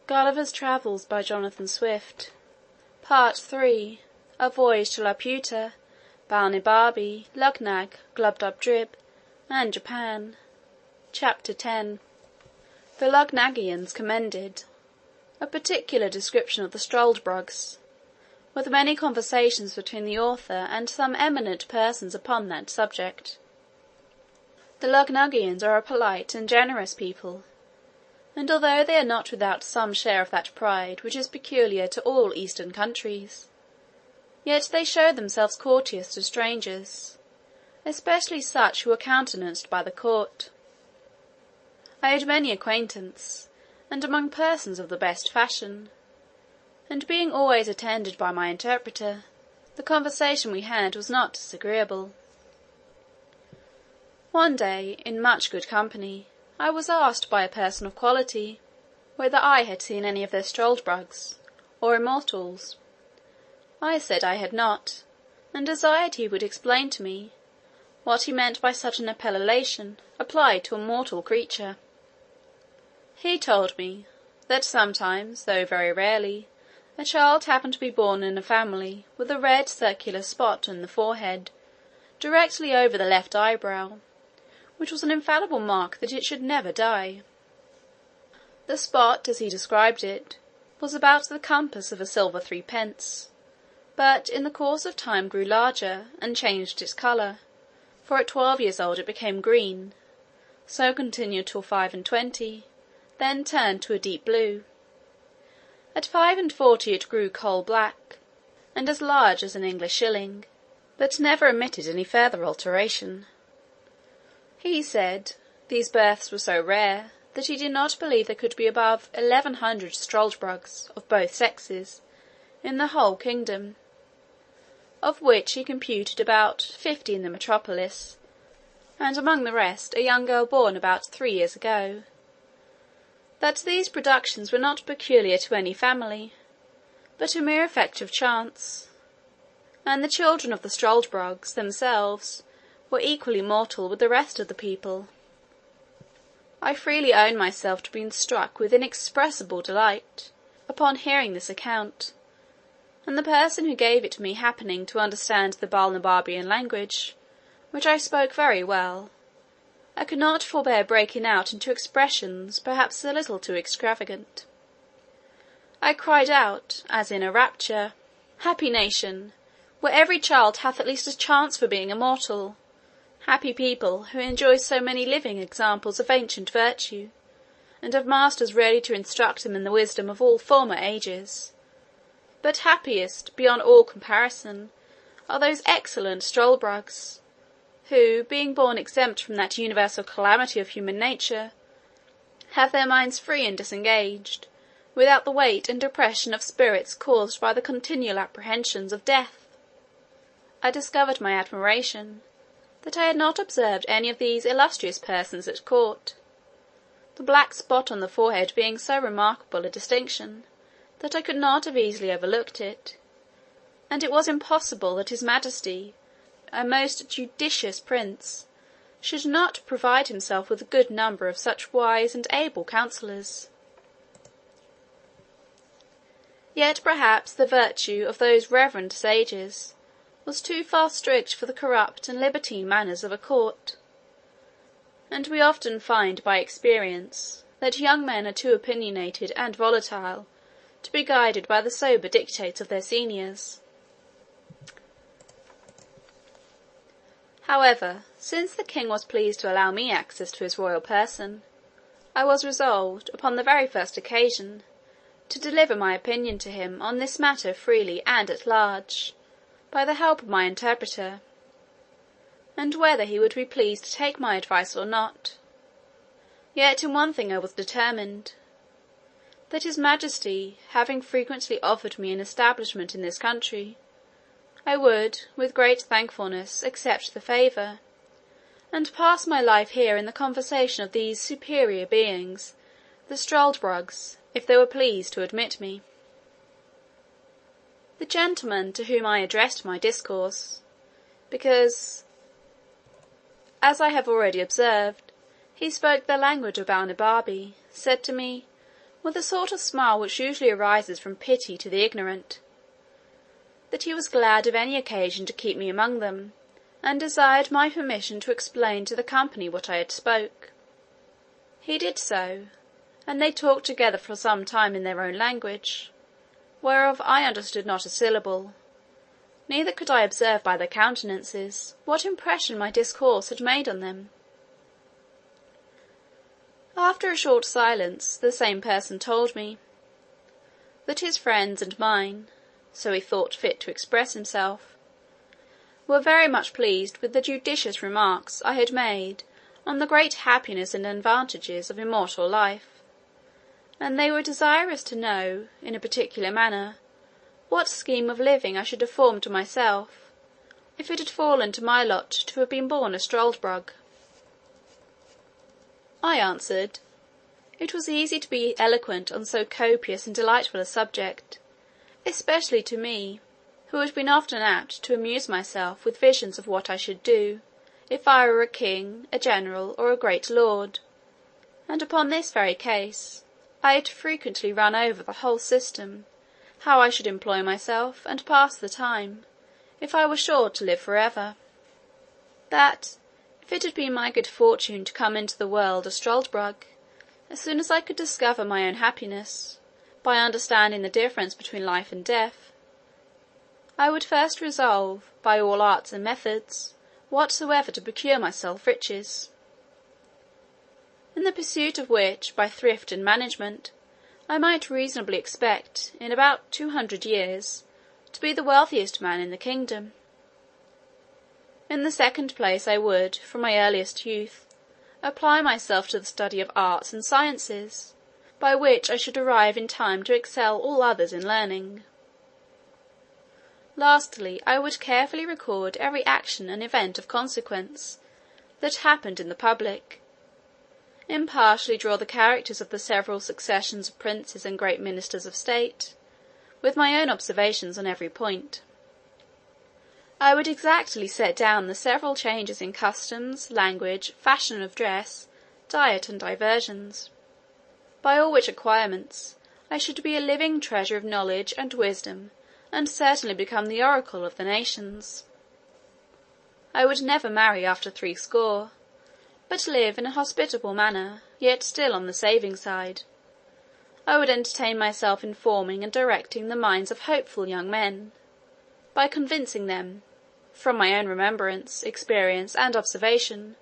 Gulliver's Travels by Jonathan Swift. Part 3. A Voyage to Laputa, Balnibarbi, Luggnagg, Glubbdubdrib, and Japan. Chapter 10. The Lugnaggians commended. A particular description of the Struldbrugs, with many conversations between the author and some eminent persons upon that subject. The Lugnaggians are a polite and generous people, and although they are not without some share of that pride which is peculiar to all eastern countries, yet they show themselves courteous to strangers, especially such who are countenanced by the court. I had many acquaintance, and among persons of the best fashion, and being always attended by my interpreter, the conversation we had was not disagreeable. One day, in much good company, I was asked by a person of quality, whether I had seen any of their Struldbrugs, or immortals. I said I had not, and desired he would explain to me what he meant by such an appellation applied to a mortal creature. He told me, that sometimes, though very rarely, a child happened to be born in a family with a red circular spot in the forehead, directly over the left eyebrow, which was an infallible mark that it should never die. The spot, as he described it, was about the compass of a silver threepence, but in the course of time grew larger, and changed its colour, for at 12 years old it became green, so continued till 25, then turned to a deep blue. At 45 it grew coal black, and as large as an English shilling, but never omitted any further alteration. He said, these births were so rare, that he did not believe there could be above 1100 Struldbrugs, of both sexes, in the whole kingdom, of which he computed about 50 in the metropolis, and among the rest a young girl born about 3 years ago. That these productions were not peculiar to any family, but a mere effect of chance, and the children of the Struldbrugs themselves were equally mortal with the rest of the people. I freely own myself to be struck with inexpressible delight upon hearing this account, and the person who gave it to me happening to understand the Balnibarbian language, which I spoke very well, I could not forbear breaking out into expressions perhaps a little too extravagant. I cried out, as in a rapture, "Happy nation, where every child hath at least a chance for being immortal! Happy people, who enjoy so many living examples of ancient virtue, and have masters ready to instruct them in the wisdom of all former ages! But happiest, beyond all comparison, are those excellent Struldbrugs, who, being born exempt from that universal calamity of human nature, have their minds free and disengaged, without the weight and depression of spirits caused by the continual apprehensions of death." I discovered my admiration, that I had not observed any of these illustrious persons at court, the black spot on the forehead being so remarkable a distinction, that I could not have easily overlooked it, and it was impossible that his majesty, a most judicious prince, should not provide himself with a good number of such wise and able counsellors. Yet perhaps the virtue of those reverend sages was too far strict for the corrupt and libertine manners of a court, and we often find by experience that young men are too opinionated and volatile to be guided by the sober dictates of their seniors. However, since the king was pleased to allow me access to his royal person, I was resolved, upon the very first occasion, to deliver my opinion to him on this matter freely and at large, by the help of my interpreter, and whether he would be pleased to take my advice or not. Yet in one thing I was determined, that his majesty having frequently offered me an establishment in this country, I would, with great thankfulness, accept the favour, and pass my life here in the conversation of these superior beings, the Struldbrugs, if they were pleased to admit me. The gentleman to whom I addressed my discourse, because, as I have already observed, he spoke the language of Balnibarbi, said to me, with a sort of smile which usually arises from pity to the ignorant, that he was glad of any occasion to keep me among them, and desired my permission to explain to the company what I had spoke. He did so, and they talked together for some time in their own language, whereof I understood not a syllable, neither could I observe by their countenances what impression my discourse had made on them. After a short silence, the same person told me, that his friends and mine, so he thought fit to express himself, were very much pleased with the judicious remarks I had made on the great happiness and advantages of immortal life, and they were desirous to know, in a particular manner, what scheme of living I should have formed to myself, if it had fallen to my lot to have been born a struldbrug. I answered, it was easy to be eloquent on so copious and delightful a subject, especially to me, who had been often apt to amuse myself with visions of what I should do, if I were a king, a general, or a great lord; and upon this very case, I had frequently run over the whole system, how I should employ myself, and pass the time, if I were sure to live for ever. That, if it had been my good fortune to come into the world a struldbrug, as soon as I could discover my own happiness, by understanding the difference between life and death, I would first resolve, by all arts and methods, whatsoever to procure myself riches; in the pursuit of which, by thrift and management, I might reasonably expect, in about 200 years, to be the wealthiest man in the kingdom. In the second place, I would, from my earliest youth, apply myself to the study of arts and sciences, by which I should arrive in time to excel all others in learning. Lastly, I would carefully record every action and event of consequence that happened in the public, impartially draw the characters of the several successions of princes and great ministers of state, with my own observations on every point. I would exactly set down the several changes in customs, language, fashion of dress, diet, and diversions; by all which acquirements I should be a living treasure of knowledge and wisdom, and certainly become the oracle of the nations. I would never marry after 60, but live in a hospitable manner, yet still on the saving side. I would entertain myself in forming and directing the minds of hopeful young men, by convincing them, from my own remembrance, experience, and observation,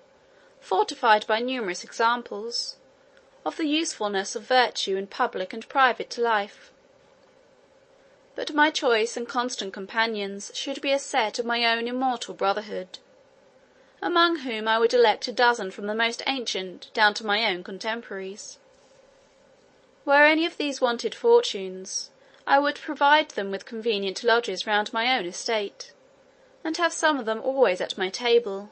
fortified by numerous examples, of the usefulness of virtue in public and private life. But my choice and constant companions should be a set of my own immortal brotherhood, among whom I would elect a dozen from the most ancient down to my own contemporaries. Where any of these wanted fortunes, I would provide them with convenient lodges round my own estate, and have some of them always at my table,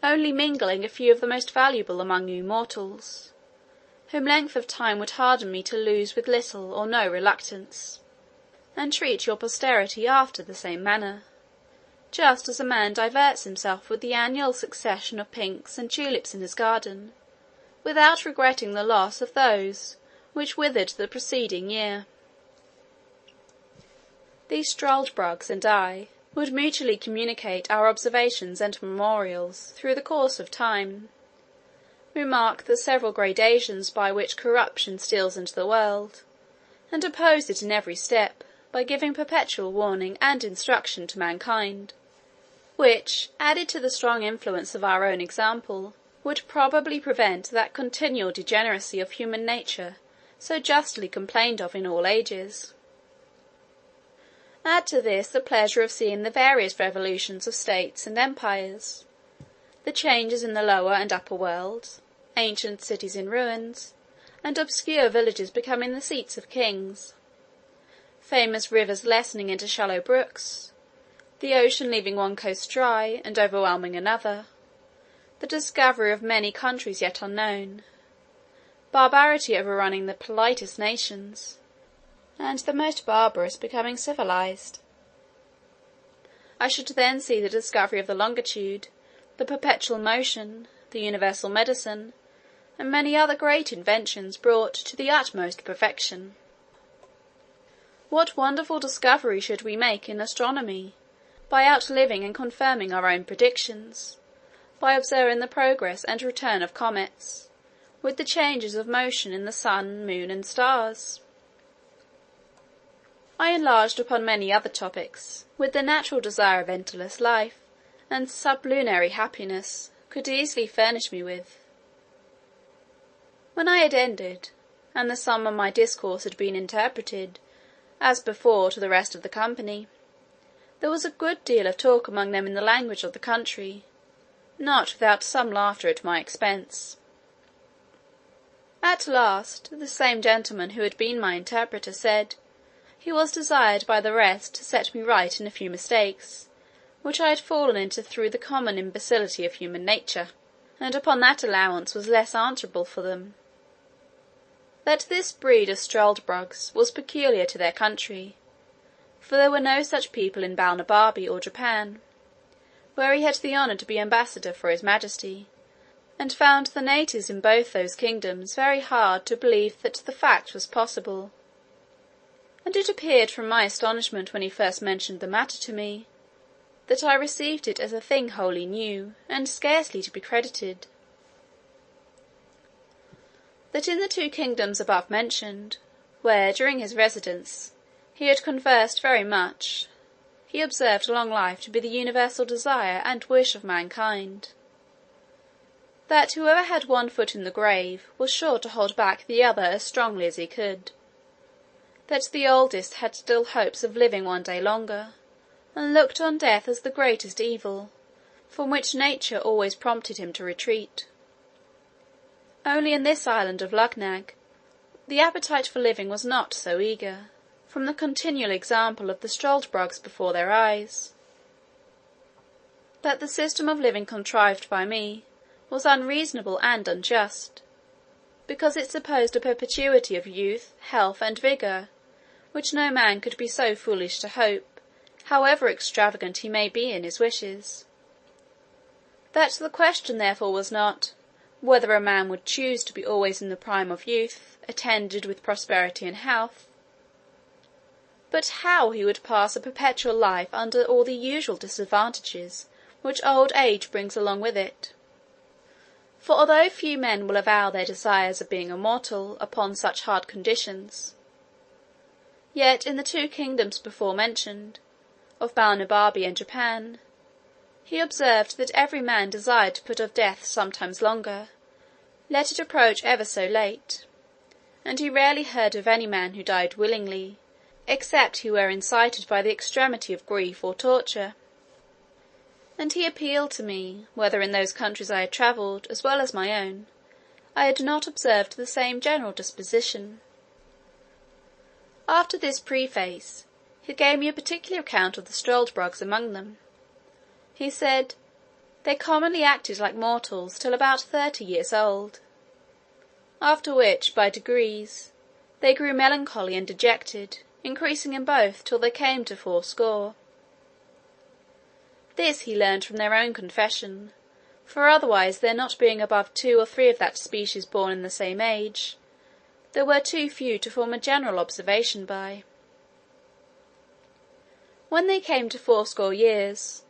only mingling a few of the most valuable among you mortals, whom length of time would harden me to lose with little or no reluctance, and treat your posterity after the same manner, just as a man diverts himself with the annual succession of pinks and tulips in his garden, without regretting the loss of those which withered the preceding year. These struldbrugs and I would mutually communicate our observations and memorials through the course of time, remark the several gradations by which corruption steals into the world, and oppose it in every step, by giving perpetual warning and instruction to mankind, which, added to the strong influence of our own example, would probably prevent that continual degeneracy of human nature so justly complained of in all ages. Add to this the pleasure of seeing the various revolutions of states and empires, the changes in the lower and upper world, ancient cities in ruins, and obscure villages becoming the seats of kings, famous rivers lessening into shallow brooks, the ocean leaving one coast dry and overwhelming another, the discovery of many countries yet unknown, barbarity overrunning the politest nations, and the most barbarous becoming civilized. I should then see the discovery of the longitude, the perpetual motion, the universal medicine, and many other great inventions brought to the utmost perfection. What wonderful discovery should we make in astronomy, by outliving and confirming our own predictions, by observing the progress and return of comets, with the changes of motion in the sun, moon, and stars! I enlarged upon many other topics, which the natural desire of endless life, and sublunary happiness, could easily furnish me with. When I had ended, and the sum of my discourse had been interpreted, as before, to the rest of the company, there was a good deal of talk among them in the language of the country, not without some laughter at my expense. At last, the same gentleman who had been my interpreter said, he was desired by the rest to set me right in a few mistakes, which I had fallen into through the common imbecility of human nature, and upon that allowance was less answerable for them. That this breed of struldbrugs was peculiar to their country, for there were no such people in Balnibarbi or Japan, where he had the honour to be ambassador for his majesty, and found the natives in both those kingdoms very hard to believe that the fact was possible. And it appeared from my astonishment when he first mentioned the matter to me, that I received it as a thing wholly new, and scarcely to be credited. That in the 2 kingdoms above mentioned, where, during his residence, he had conversed very much, he observed long life to be the universal desire and wish of mankind. That whoever had one foot in the grave was sure to hold back the other as strongly as he could. That the oldest had still hopes of living one day longer, and looked on death as the greatest evil, from which nature always prompted him to retreat. Only in this island of Luggnagg, the appetite for living was not so eager, from the continual example of the struldbrugs before their eyes. That the system of living contrived by me was unreasonable and unjust, because it supposed a perpetuity of youth, health, and vigour, which no man could be so foolish to hope, however extravagant he may be in his wishes. That the question therefore was not, whether a man would choose to be always in the prime of youth, attended with prosperity and health, but how he would pass a perpetual life under all the usual disadvantages which old age brings along with it. For although few men will avow their desires of being immortal upon such hard conditions, yet in the 2 kingdoms before mentioned, of Balnibarbi and Japan, he observed that every man desired to put off death sometimes longer, let it approach ever so late, and he rarely heard of any man who died willingly, except he were incited by the extremity of grief or torture. And he appealed to me, whether in those countries I had travelled, as well as my own, I had not observed the same general disposition. After this preface, he gave me a particular account of the struldbrugs among them. He said, they commonly acted like mortals till about 30 years old, after which, by degrees, they grew melancholy and dejected, increasing in both till they came to 80. This he learned from their own confession, for otherwise there not being above 2 or 3 of that species born in the same age, there were too few to form a general observation by. When they came to 80 years,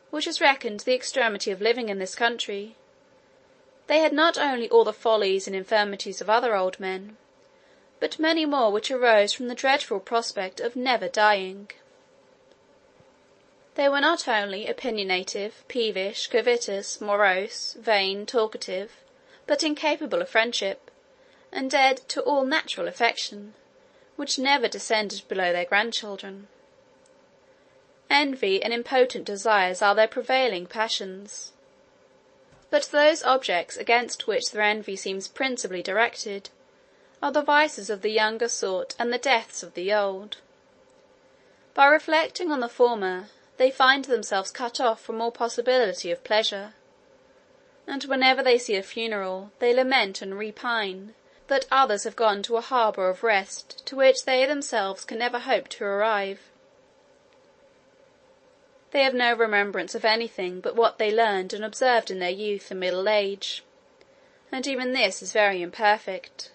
which is reckoned the extremity of living in this country, they had not only all the follies and infirmities of other old men, but many more which arose from the dreadful prospect of never dying. They were not only opinionative, peevish, covetous, morose, vain, talkative, but incapable of friendship, and dead to all natural affection, which never descended below their grandchildren. Envy and impotent desires are their prevailing passions. But those objects against which their envy seems principally directed are the vices of the younger sort and the deaths of the old. By reflecting on the former, they find themselves cut off from all possibility of pleasure, and whenever they see a funeral, they lament and repine that others have gone to a harbour of rest to which they themselves can never hope to arrive. They have no remembrance of anything but what they learned and observed in their youth and middle age, and even this is very imperfect.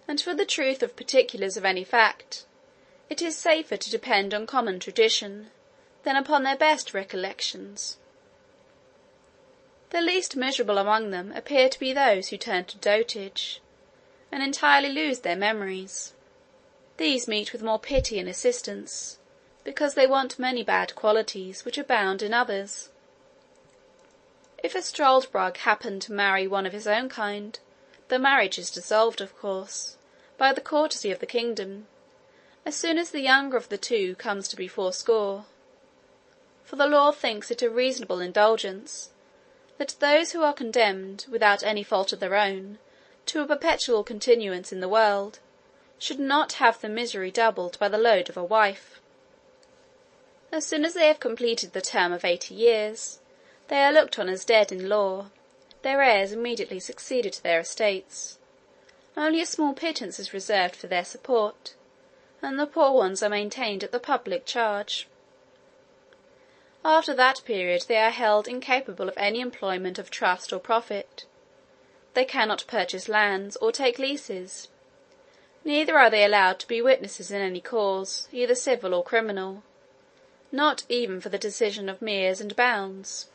And for the truth of particulars of any fact, it is safer to depend on common tradition than upon their best recollections. The least miserable among them appear to be those who turn to dotage, and entirely lose their memories. These meet with more pity and assistance, because they want many bad qualities which abound in others. If a struldbrug happen to marry one of his own kind, the marriage is dissolved, of course, by the courtesy of the kingdom, as soon as the younger of the two comes to be fourscore, for the law thinks it a reasonable indulgence, that those who are condemned, without any fault of their own, to a perpetual continuance in the world, should not have the misery doubled by the load of a wife. As soon as they have completed the term of 80 years, they are looked on as dead in law, their heirs immediately succeeded to their estates, only a small pittance is reserved for their support, and the poor ones are maintained at the public charge. After that period they are held incapable of any employment of trust or profit. They cannot purchase lands or take leases, neither are they allowed to be witnesses in any cause, either civil or criminal, not even for the decision of meres and bounds.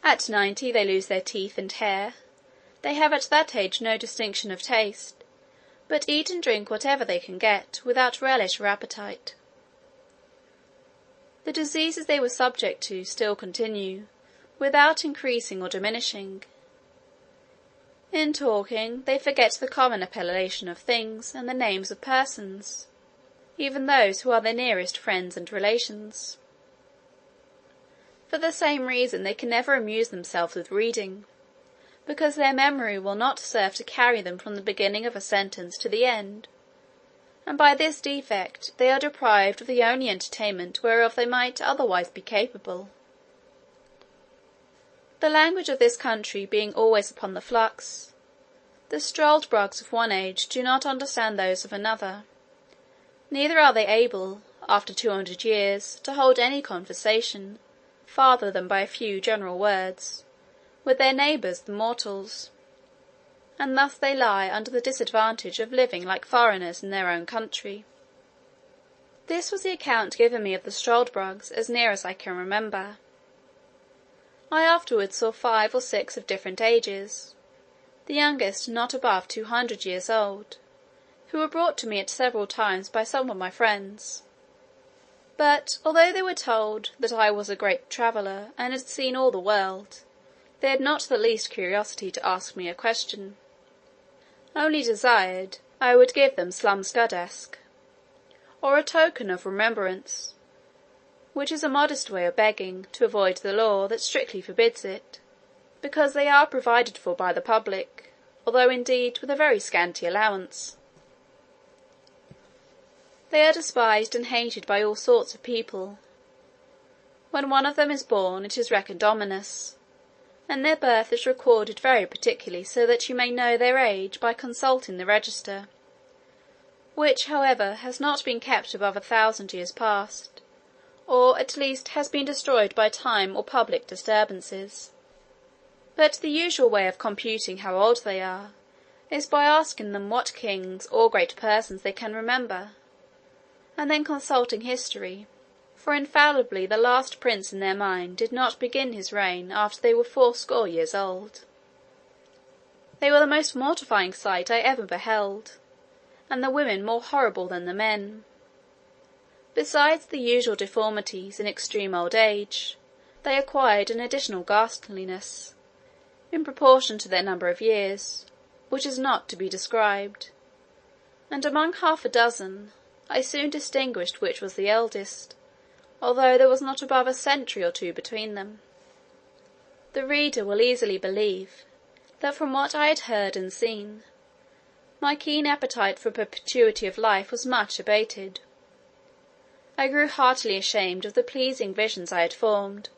At 90 they lose their teeth and hair. They have at that age no distinction of taste, but eat and drink whatever they can get, without relish or appetite. The diseases they were subject to still continue, without increasing or diminishing. In talking, they forget the common appellation of things, and the names of persons, even those who are their nearest friends and relations. For the same reason they can never amuse themselves with reading, because their memory will not serve to carry them from the beginning of a sentence to the end, and by this defect they are deprived of the only entertainment whereof they might otherwise be capable. The language of this country being always upon the flux, the struldbrugs of one age do not understand those of another, neither are they able, after 200 years, to hold any conversation, farther than by a few general words, with their neighbours the mortals, and thus they lie under the disadvantage of living like foreigners in their own country. This was the account given me of the struldbrugs, as near as I can remember. I afterwards saw 5 or 6 of different ages, the youngest not above 200 years old, who were brought to me at several times by some of my friends. But, although they were told that I was a great traveller, and had seen all the world, they had not the least curiosity to ask me a question, only desired I would give them slumskudask, or a token of remembrance, which is a modest way of begging, to avoid the law that strictly forbids it, because they are provided for by the public, although indeed with a very scanty allowance. They are despised and hated by all sorts of people. When one of them is born, it is reckoned ominous, and their birth is recorded very particularly, so that you may know their age by consulting the register, which, however, has not been kept above 1,000 years past, or at least has been destroyed by time or public disturbances. But the usual way of computing how old they are is by asking them what kings or great persons they can remember, and then consulting history, for infallibly the last prince in their mind did not begin his reign after they were 80 years old. They were the most mortifying sight I ever beheld, and the women more horrible than the men. Besides the usual deformities in extreme old age, they acquired an additional ghastliness, in proportion to their number of years, which is not to be described, and among 6 I soon distinguished which was the eldest, although there was not above a century or 2 between them. The reader will easily believe, that from what I had heard and seen, my keen appetite for perpetuity of life was much abated. I grew heartily ashamed of the pleasing visions I had formed,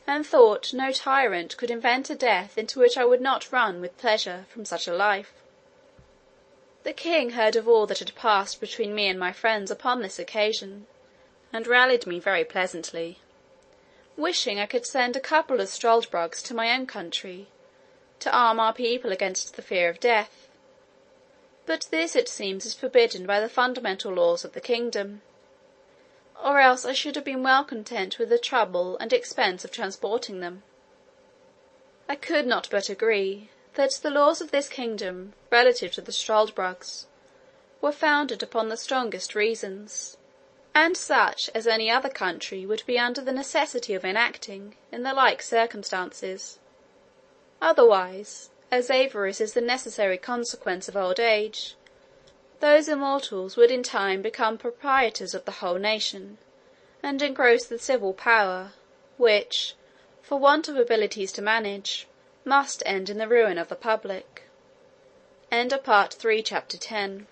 and thought no tyrant could invent a death into which I would not run with pleasure from such a life. The king heard of all that had passed between me and my friends upon this occasion, and rallied me very pleasantly, wishing I could send a couple of struldbrugs to my own country, to arm our people against the fear of death; but this it seems is forbidden by the fundamental laws of the kingdom, or else I should have been well content with the trouble and expense of transporting them. I could not but agree, that the laws of this kingdom, relative to the struldbrugs, were founded upon the strongest reasons, and such as any other country would be under the necessity of enacting in the like circumstances. Otherwise, as avarice is the necessary consequence of old age, those immortals would in time become proprietors of the whole nation, and engross the civil power, which, for want of abilities to manage, must end in the ruin of the public. Part 3, Chapter 10.